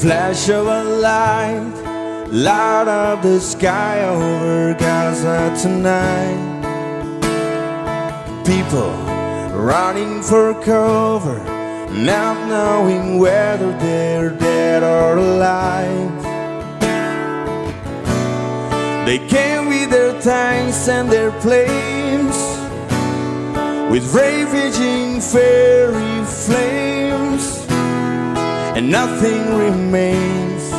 flash of a light, light up the sky over Gaza tonight. People running for cover, not knowing whether they're dead or alive. They came with their tanks and their planes, with ravaging fairy flames, and nothing remains,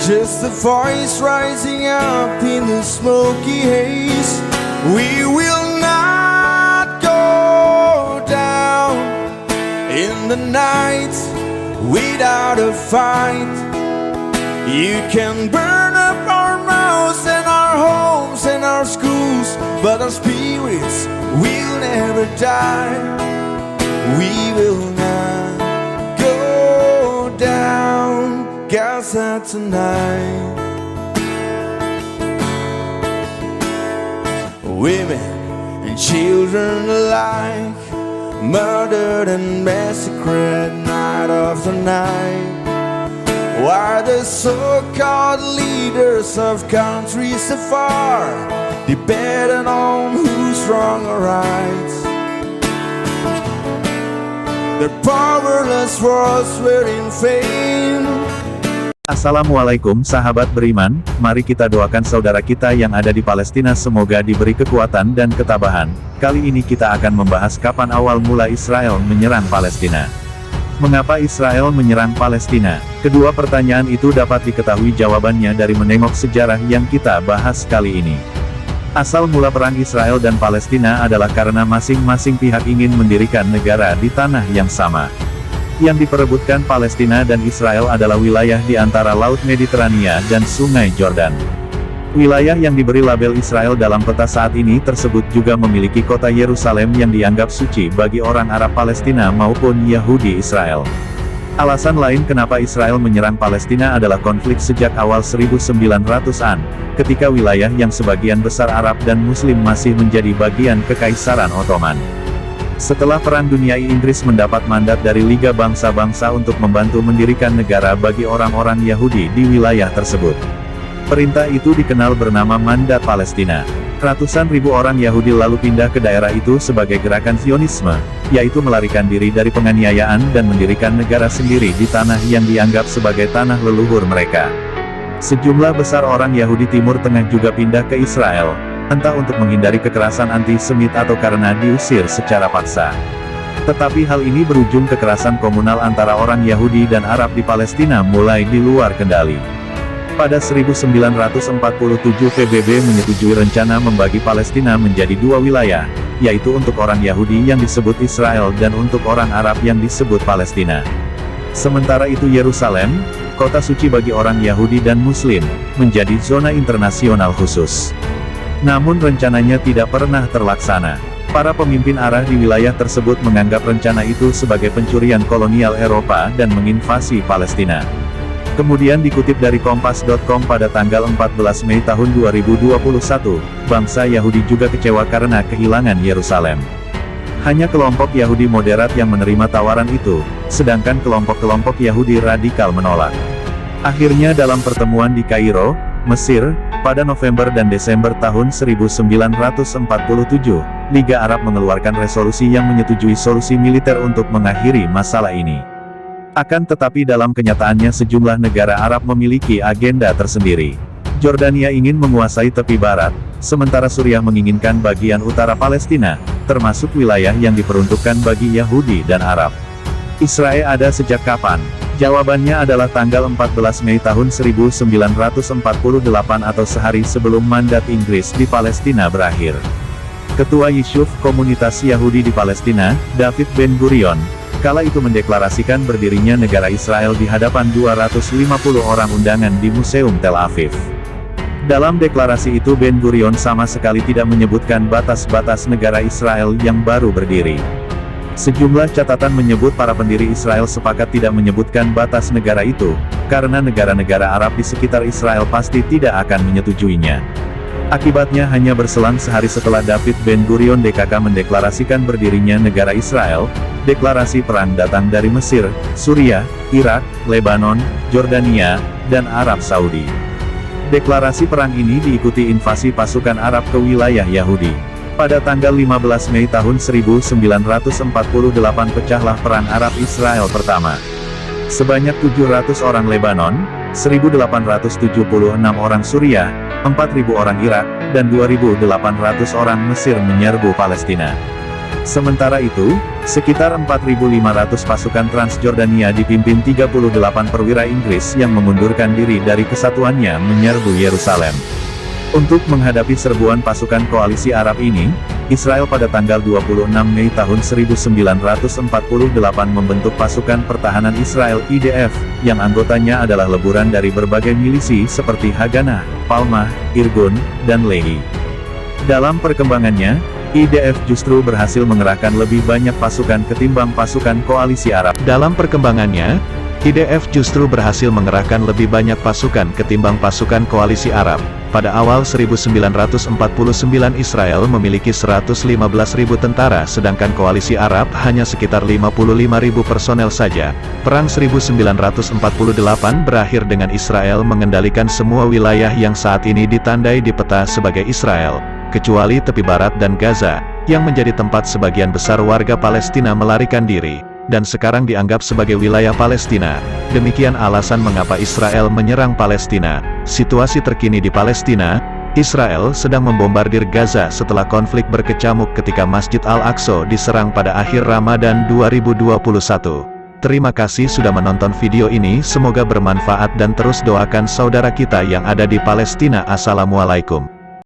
just a voice rising up in the smoky haze. We will not go down in the night without a fight. You can burn up our mouths and our homes and our schools, but our spirits will never die. We will not go down Gaza tonight. Women and children alike, murdered and massacred night after night. Why the so-called leaders of countries afar debating on who's wrong or right? Their powerless words were in vain. Assalamualaikum sahabat beriman, mari kita doakan saudara kita yang ada di Palestina semoga diberi kekuatan dan ketabahan. Kali ini kita akan membahas kapan awal mula Israel menyerang Palestina. Mengapa Israel menyerang Palestina? Kedua pertanyaan itu dapat diketahui jawabannya dari menengok sejarah yang kita bahas kali ini. Asal mula perang Israel dan Palestina adalah karena masing-masing pihak ingin mendirikan negara di tanah yang sama. Yang diperebutkan Palestina dan Israel adalah wilayah di antara Laut Mediterania dan Sungai Jordan. Wilayah yang diberi label Israel dalam peta saat ini tersebut juga memiliki kota Yerusalem yang dianggap suci bagi orang Arab Palestina maupun Yahudi Israel. Alasan lain kenapa Israel menyerang Palestina adalah konflik sejak awal 1900-an, ketika wilayah yang sebagian besar Arab dan Muslim masih menjadi bagian Kekaisaran Ottoman. Setelah Perang Dunia Inggris mendapat mandat dari Liga Bangsa-Bangsa untuk membantu mendirikan negara bagi orang-orang Yahudi di wilayah tersebut. Perintah itu dikenal bernama Mandat Palestina. Ratusan ribu orang Yahudi lalu pindah ke daerah itu sebagai gerakan Zionisme, yaitu melarikan diri dari penganiayaan dan mendirikan negara sendiri di tanah yang dianggap sebagai tanah leluhur mereka. Sejumlah besar orang Yahudi Timur Tengah juga pindah ke Israel, entah untuk menghindari kekerasan antisemit atau karena diusir secara paksa. Tetapi hal ini berujung kekerasan komunal antara orang Yahudi dan Arab di Palestina mulai di luar kendali. Pada 1947 PBB menyetujui rencana membagi Palestina menjadi dua wilayah, yaitu untuk orang Yahudi yang disebut Israel dan untuk orang Arab yang disebut Palestina. Sementara itu Yerusalem, kota suci bagi orang Yahudi dan Muslim, menjadi zona internasional khusus. Namun rencananya tidak pernah terlaksana. Para pemimpin Arab di wilayah tersebut menganggap rencana itu sebagai pencurian kolonial Eropa dan menginvasi Palestina. Kemudian dikutip dari Kompas.com pada tanggal 14 Mei tahun 2021, bangsa Yahudi juga kecewa karena kehilangan Yerusalem. Hanya kelompok Yahudi moderat yang menerima tawaran itu, sedangkan kelompok-kelompok Yahudi radikal menolak. Akhirnya dalam pertemuan di Kairo, Mesir, pada November dan Desember tahun 1947, Liga Arab mengeluarkan resolusi yang menyetujui solusi militer untuk mengakhiri masalah ini. Akan tetapi dalam kenyataannya sejumlah negara Arab memiliki agenda tersendiri. Jordania ingin menguasai tepi barat, sementara Suriah menginginkan bagian utara Palestina, termasuk wilayah yang diperuntukkan bagi Yahudi dan Arab. Israel ada sejak kapan? Jawabannya adalah tanggal 14 Mei tahun 1948 atau sehari sebelum mandat Inggris di Palestina berakhir. Ketua Yishuv Komunitas Yahudi di Palestina, David Ben-Gurion, kala itu mendeklarasikan berdirinya negara Israel di hadapan 250 orang undangan di Museum Tel Aviv. Dalam deklarasi itu Ben-Gurion sama sekali tidak menyebutkan batas-batas negara Israel yang baru berdiri. Sejumlah catatan menyebut para pendiri Israel sepakat tidak menyebutkan batas negara itu, karena negara-negara Arab di sekitar Israel pasti tidak akan menyetujuinya. Akibatnya hanya berselang sehari setelah David Ben-Gurion DKK mendeklarasikan berdirinya negara Israel, deklarasi perang datang dari Mesir, Suriah, Irak, Lebanon, Jordania, dan Arab Saudi. Deklarasi perang ini diikuti invasi pasukan Arab ke wilayah Yahudi. Pada tanggal 15 Mei tahun 1948 pecahlah Perang Arab-Israel pertama. Sebanyak 700 orang Lebanon, 1.876 orang Suriah, 4.000 orang Irak, dan 2.800 orang Mesir menyerbu Palestina. Sementara itu, sekitar 4.500 pasukan Transjordania dipimpin 38 perwira Inggris yang mengundurkan diri dari kesatuannya menyerbu Yerusalem. Untuk menghadapi serbuan pasukan koalisi Arab ini, Israel pada tanggal 26 Mei tahun 1948 membentuk Pasukan Pertahanan Israel (IDF), yang anggotanya adalah leburan dari berbagai milisi seperti Haganah, Palmah, Irgun, dan Lehi. Dalam perkembangannya, IDF justru berhasil mengerahkan lebih banyak pasukan ketimbang pasukan koalisi Arab. Dalam perkembangannya, IDF justru berhasil mengerahkan lebih banyak pasukan ketimbang pasukan koalisi Arab. Pada awal 1949 Israel memiliki 115.000 tentara sedangkan koalisi Arab hanya sekitar 55.000 personel saja. Perang 1948 berakhir dengan Israel mengendalikan semua wilayah yang saat ini ditandai di peta sebagai Israel, kecuali tepi barat dan Gaza, yang menjadi tempat sebagian besar warga Palestina melarikan diri, dan sekarang dianggap sebagai wilayah Palestina. Demikian alasan mengapa Israel menyerang Palestina. Situasi terkini di Palestina, Israel sedang membombardir Gaza setelah konflik berkecamuk ketika Masjid Al-Aqsa diserang pada akhir Ramadan 2021. Terima kasih sudah menonton video ini, semoga bermanfaat dan terus doakan saudara kita yang ada di Palestina. Assalamualaikum.